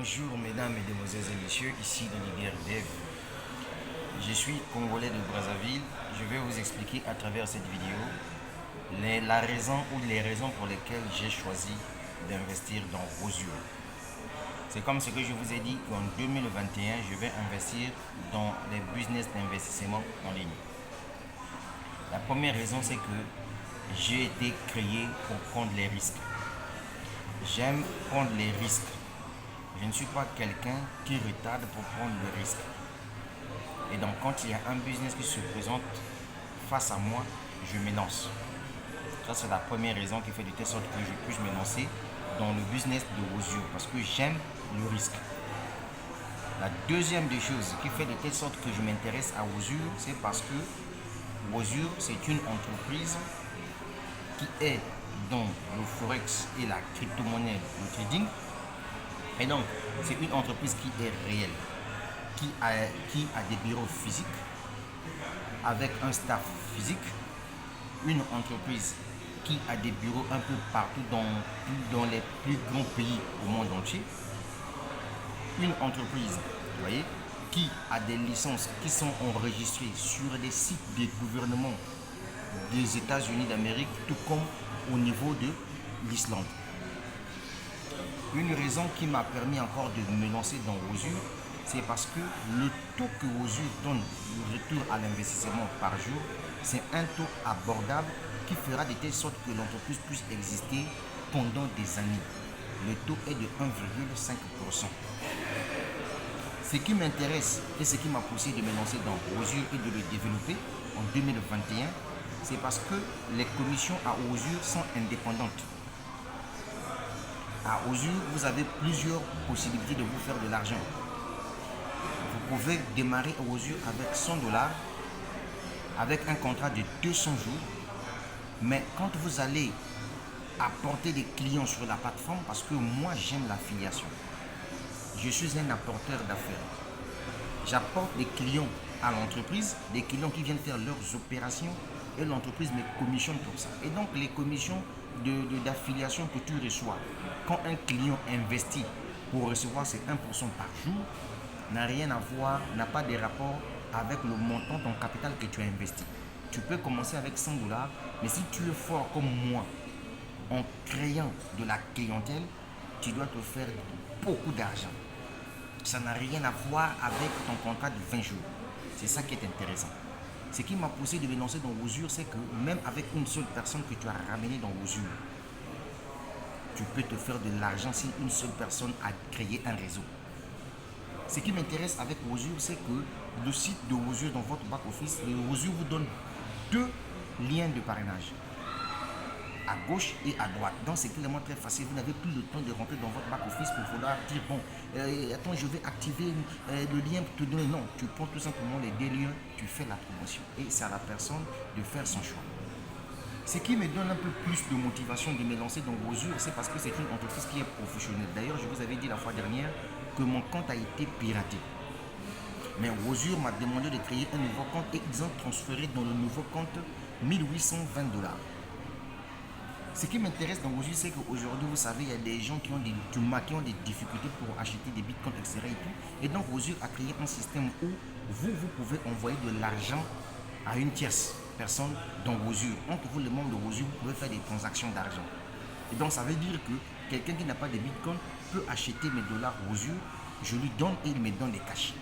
Bonjour mesdames, mesdemoiselles et messieurs, ici le leader Dev. Je suis congolais de Brazzaville. Je vais vous expliquer à travers cette vidéo la raison ou les raisons pour lesquelles j'ai choisi d'investir dans Rosio. C'est comme ce que je vous ai dit qu'en 2021, je vais investir dans les business d'investissement en ligne. La première raison, c'est que j'ai été créé pour prendre les risques. J'aime prendre les risques. Je ne suis pas quelqu'un qui retarde pour prendre le risque. Et donc quand il y a un business qui se présente face à moi, je me lance. Ça c'est la première raison qui fait de telle sorte que je puisse me lancer dans le business de Rosio parce que j'aime le risque. La deuxième des choses qui fait de telle sorte que je m'intéresse à Rosio, c'est parce que Rosio c'est une entreprise qui est dans le forex et la crypto-monnaie, le trading. Et donc, c'est une entreprise qui est réelle, qui a des bureaux physiques, avec un staff physique, une entreprise qui a des bureaux un peu partout dans les plus grands pays au monde entier, une entreprise, vous voyez, qui a des licences qui sont enregistrées sur les sites des gouvernements des États-Unis d'Amérique, tout comme au niveau de l'Islande. Une raison qui m'a permis encore de me lancer dans Rosio, c'est parce que le taux que Rosio donne le retour à l'investissement par jour, c'est un taux abordable qui fera de telle sorte que l'entreprise puisse exister pendant des années. Le taux est de 1,5%. Ce qui m'intéresse et ce qui m'a poussé de me lancer dans Rosio et de le développer en 2021, c'est parce que les commissions à Rosio sont indépendantes. À Rosio, vous avez plusieurs possibilités de vous faire de l'argent. Vous pouvez démarrer à Rosio avec 100 $, avec un contrat de 200 jours. Mais quand vous allez apporter des clients sur la plateforme, parce que moi j'aime l'affiliation, je suis un apporteur d'affaires. J'apporte des clients à l'entreprise, des clients qui viennent faire leurs opérations et l'entreprise me commissionne pour ça. Et donc les commissions d'affiliation que tu reçois quand un client investit pour recevoir ces 1% par jour n'a rien à voir, n'a pas de rapport avec le montant, ton capital que tu as investi. Tu peux commencer avec 100 $, mais si tu es fort comme moi en créant de la clientèle, tu dois te faire beaucoup d'argent. Ça n'a rien à voir avec ton contrat de 20 jours. C'est ça qui est intéressant. Ce qui m'a poussé de me lancer dans Rosio, c'est que même avec une seule personne que tu as ramenée dans Rosio, tu peux te faire de l'argent si une seule personne a créé un réseau. Ce qui m'intéresse avec Rosio, c'est que le site de Rosio dans votre back-office, Rosio vous donne deux liens de parrainage, à gauche et à droite. Donc c'est clairement très facile. Vous n'avez plus le temps de rentrer dans votre back-office pour vouloir dire bon, attends, je vais activer le lien pour te donner. Non, tu prends tout simplement les deux liens, tu fais la promotion et c'est à la personne de faire son choix. Ce qui me donne un peu plus de motivation de me lancer dans Rosio, c'est parce que c'est une entreprise qui est professionnelle. D'ailleurs, je vous avais dit la fois dernière que mon compte a été piraté. Mais Rosio m'a demandé de créer un nouveau compte et ils ont transféré dans le nouveau compte 1820 $. Ce qui m'intéresse dans Rosio, c'est qu'aujourd'hui, vous savez, il y a des gens qui ont des difficultés pour acheter des bitcoins, etc. Et donc, Rosio a créé un système où vous pouvez envoyer de l'argent à une tierce personne dans Rosio. Entre vous, les membres de Rosio, vous pouvez faire des transactions d'argent. Et donc, ça veut dire que quelqu'un qui n'a pas de bitcoin peut acheter mes dollars Rosio, je lui donne et il me donne des cachets.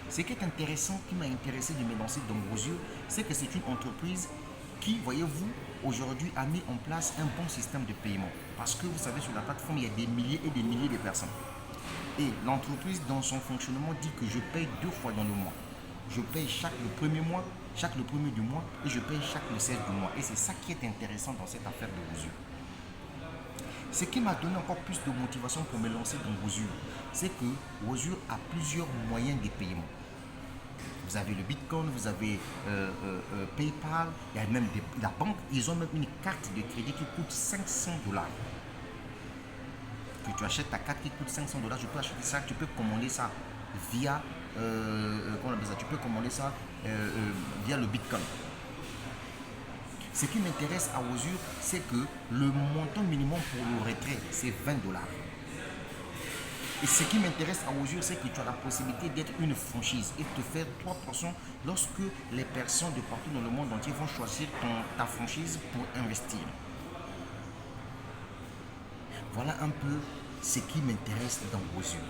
Ce qui est intéressant, qui m'a intéressé de me lancer dans Rosio, c'est que c'est une entreprise qui, voyez-vous, aujourd'hui a mis en place un bon système de paiement. Parce que vous savez, sur la plateforme, il y a des milliers et des milliers de personnes. Et l'entreprise, dans son fonctionnement, dit que je paye 2 fois dans le mois. Je paye chaque le premier mois, chaque le premier du mois, et je paye chaque le 16 du mois. Et c'est ça qui est intéressant dans cette affaire de Rosio. Ce qui m'a donné encore plus de motivation pour me lancer dans Rosio, c'est que Rosio a plusieurs moyens de paiement. Vous avez le Bitcoin, vous avez PayPal, il y a même la banque, ils ont même une carte de crédit qui coûte 500 $. Que tu achètes ta carte qui coûte 500 $, tu peux acheter ça, tu peux commander ça via, tu peux commander ça via le Bitcoin. Ce qui m'intéresse à Rosio, c'est que le montant minimum pour le retrait, c'est 20 $. Et ce qui m'intéresse à vos yeux, c'est que tu as la possibilité d'être une franchise et de faire 3% lorsque les personnes de partout dans le monde entier vont choisir ta franchise pour investir. Voilà un peu ce qui m'intéresse dans vos yeux.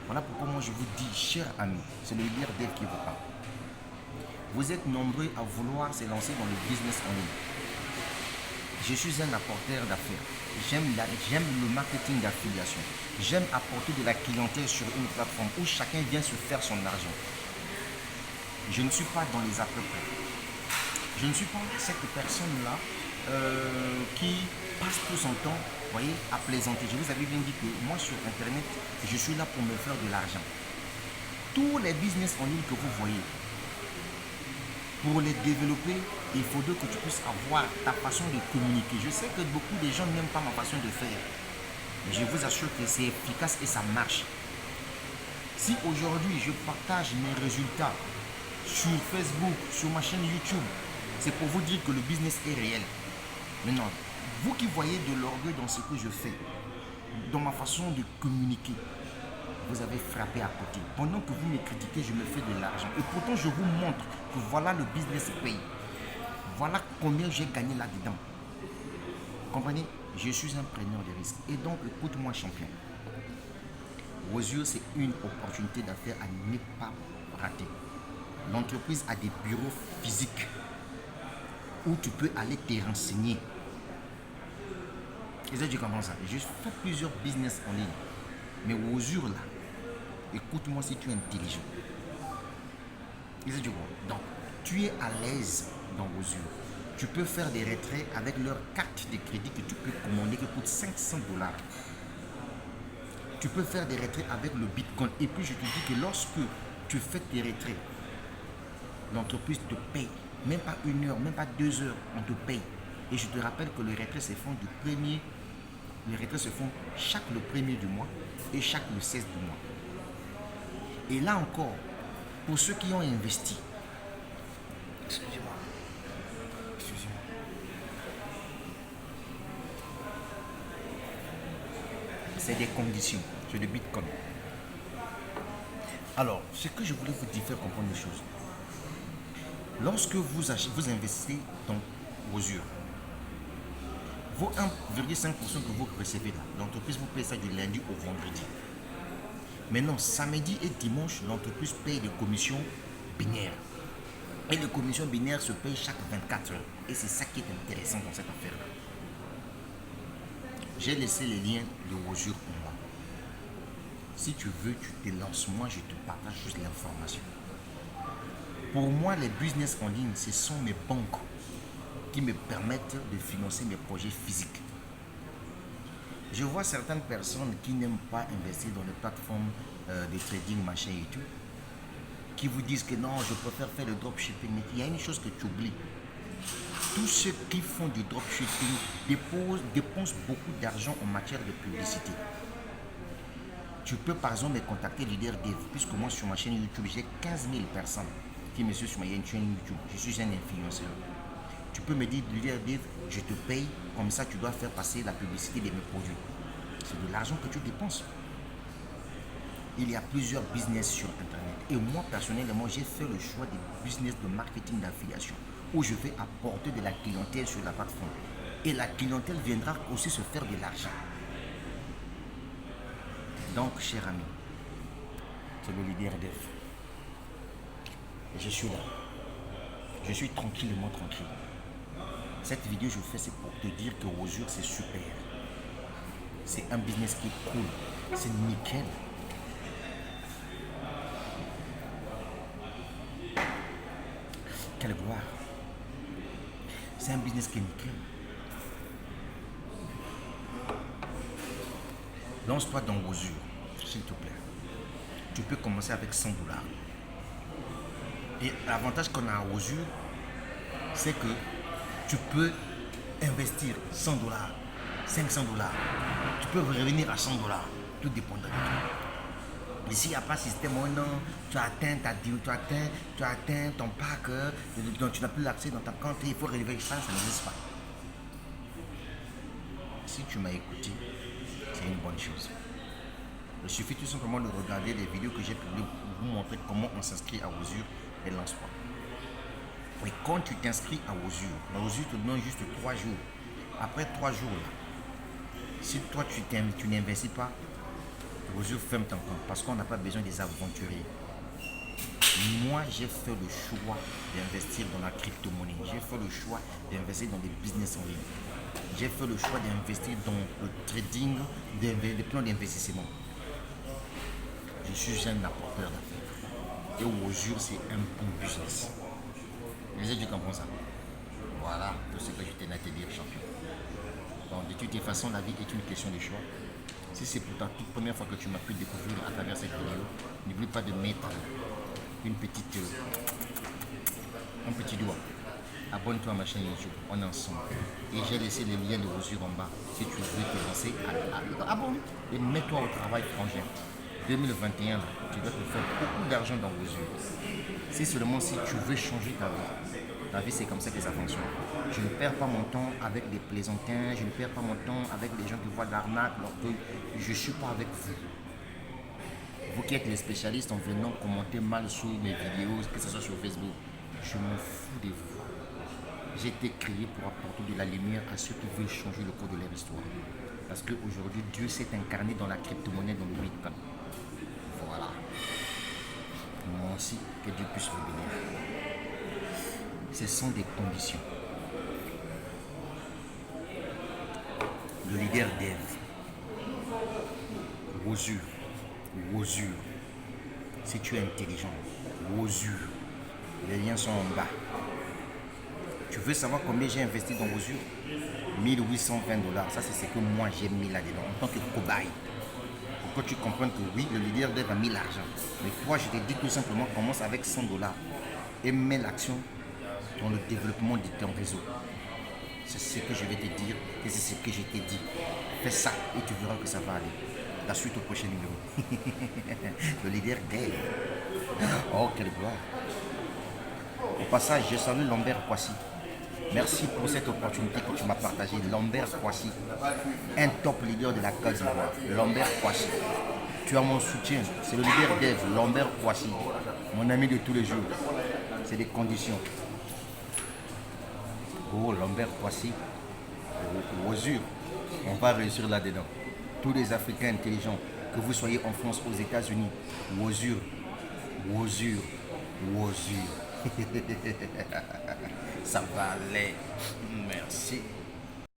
Voilà pourquoi moi je vous dis, chers amis, c'est le leader Dave qui vous parle. Vous êtes nombreux à vouloir se lancer dans le business en ligne. Je suis un apporteur d'affaires. J'aime le marketing d'affiliation. J'aime apporter de la clientèle sur une plateforme où chacun vient se faire son argent. Je ne suis pas dans les à peu près. Je ne suis pas cette personne-là qui passe tout son temps, voyez, à plaisanter. Je vous avais bien dit que moi sur Internet, je suis là pour me faire de l'argent. Tous les business en ligne que vous voyez, pour les développer, il faudrait que tu puisses avoir ta façon de communiquer. Je sais que beaucoup de gens n'aiment pas ma façon de faire. Mais je vous assure que c'est efficace et ça marche. Si aujourd'hui je partage mes résultats sur Facebook, sur ma chaîne YouTube, c'est pour vous dire que le business est réel. Maintenant, vous qui voyez de l'orgueil dans ce que je fais, dans ma façon de communiquer, vous avez frappé à côté. Pendant que vous me critiquez, je me fais de l'argent. Et pourtant, je vous montre que voilà le business paye. Voilà combien j'ai gagné là-dedans. Comprenez? Je suis un preneur de risques. Et donc, écoute-moi, champion. Vos yeux, c'est une opportunité d'affaires à ne pas rater. L'entreprise a des bureaux physiques où tu peux aller te renseigner. Et ça, tu comprends ça? Je fais plusieurs business en ligne. Mais aux yeux, là, écoute-moi si tu es intelligent. Et ça, tu vois. Donc, tu es à l'aise dans vos yeux. Tu peux faire des retraits avec leur carte de crédit que tu peux commander qui coûte $500. Tu peux faire des retraits avec le Bitcoin. Et puis, je te dis que lorsque tu fais tes retraits, l'entreprise te paye. Même pas 1 heure, même pas 2 heures, on te paye. Et je te rappelle que les retraits se font les retraits se font chaque le 1er du mois et chaque le 16 du mois. Et là encore, pour ceux qui ont investi, excusez-moi, c'est des conditions, c'est le Bitcoin. Alors, ce que je voulais vous dire, faire comprendre une chose. Lorsque vous investissez dans vos yeux, vos 1,5% que vous recevez là, l'entreprise vous paye ça du lundi au vendredi. Maintenant, samedi et dimanche, l'entreprise paye des commissions binaires. Et les commissions binaires se payent chaque 24 heures. Et c'est ça qui est intéressant dans cette affaire-là. J'ai laissé les liens de vos yeux en bas. Si tu veux, tu te lances. Moi, je te partage juste l'information. Pour moi, les business en ligne, ce sont mes banques qui me permettent de financer mes projets physiques. Je vois certaines personnes qui n'aiment pas investir dans les plateformes de trading, machin et tout, qui vous disent que non, je préfère faire le dropshipping. Mais il y a une chose que tu oublies. Tous ceux qui font du dropshipping dépensent beaucoup d'argent en matière de publicité. Tu peux par exemple me contacter Leader Dave, puisque moi sur ma chaîne YouTube, j'ai 15 000 personnes qui me suivent sur ma chaîne YouTube. Je suis un influenceur. Tu peux me dire, Leader Dave, je te paye, comme ça tu dois faire passer la publicité de mes produits. C'est de l'argent que tu dépenses. Il y a plusieurs business sur Internet. Et moi, personnellement, j'ai fait le choix des business de marketing d'affiliation, où je vais apporter de la clientèle sur la plateforme. Et la clientèle viendra aussi se faire de l'argent. Donc, cher ami, c'est le Leader Dave. Et je suis là. Je suis tranquillement tranquille. Cette vidéo, je fais, c'est pour te dire que vos yeux, c'est super. C'est un business qui est cool. C'est nickel. Quelle gloire. C'est un business qui est nickel. Lance-toi dans vos yeux, s'il te plaît. Tu peux commencer avec $100. Et l'avantage qu'on a aux yeux, c'est que tu peux investir $100, $500. Tu peux revenir à $100. Tout dépend de toi. Mais s'il n'y a pas de système, oh non, tu as atteint ta deal, tu as atteint ton pack, donc tu n'as plus l'accès dans ta compte, il faut relever ça n'existe pas. Si tu m'as écouté, c'est une bonne chose. Il suffit tout simplement de regarder les vidéos que j'ai publiées pour vous montrer comment on s'inscrit à Osur et lance-toi. Et quand tu t'inscris à Osur, la Osur te donne juste 3 jours. Après 3 jours, là, si toi tu n'investis pas, Osur ferme ton compte parce qu'on n'a pas besoin des aventuriers. Moi, j'ai fait le choix d'investir dans la crypto-monnaie. J'ai fait le choix d'investir dans des business en ligne. J'ai fait le choix d'investir dans le trading, des plans d'investissement. Je suis un apporteur d'affaires. Et Osur, c'est un bon business. Est-ce que tu comprends ça? Voilà tout ce que je tenais à te dire, champion. Donc, de toutes les façons, la vie est une question de choix. Si c'est pour ta toute première fois que tu m'as pu découvrir à travers cette vidéo, n'oublie pas de mettre un petit doigt. Abonne-toi à ma chaîne YouTube, on est ensemble. Et j'ai laissé les liens de Osur en bas. Si tu veux te lancer, abonne et mets-toi au travail frangin. 2021, là, tu vas te faire beaucoup d'argent dans Osur. C'est seulement si tu veux changer ta vie. La vie, c'est comme ça que ça fonctionne. Je ne perds pas mon temps avec des plaisantins, je ne perds pas mon temps avec les gens qui voient l'arnaque, l'orgueil. Je ne suis pas avec vous. Vous qui êtes les spécialistes en venant commenter mal sur mes vidéos, que ce soit sur Facebook, je m'en fous de vous. J'ai été créé pour apporter de la lumière à ceux qui veulent changer le cours de leur histoire. Parce qu'aujourd'hui, Dieu s'est incarné dans la crypto-monnaie, dans le Bitcoin. Voilà. Moi aussi, que Dieu puisse vous bénir. Ce sont des conditions. Le leader Dev, Osur, si tu es intelligent, Osur, les liens sont en bas. Tu veux savoir combien j'ai investi dans Osur? 1820 $. Ça, c'est ce que moi j'ai mis là-dedans en tant que cobaye. Pour que tu comprennes que oui, le leader Dev a mis l'argent. Mais toi, je te dis tout simplement, commence avec 100 $ et mets l'action dans le développement de ton réseau. C'est ce que je vais te dire et c'est ce que je t'ai dit. Fais ça et tu verras que ça va aller. La suite au prochain numéro. Le leader Dev. Oh, quelle gloire. Au passage, je salue Lambert Kwasi. Merci pour cette opportunité que tu m'as partagée. Lambert Kwasi, un top leader de la Côte d'Ivoire. Lambert Kwasi. Tu as mon soutien. C'est le leader Dev, Lambert Kwasi. Mon ami de tous les jours. C'est des conditions. Oh, Lambert Kwasi, Osur, on va réussir là-dedans. Tous les Africains intelligents, que vous soyez en France, aux États-Unis, Osur. Ça va aller. Merci.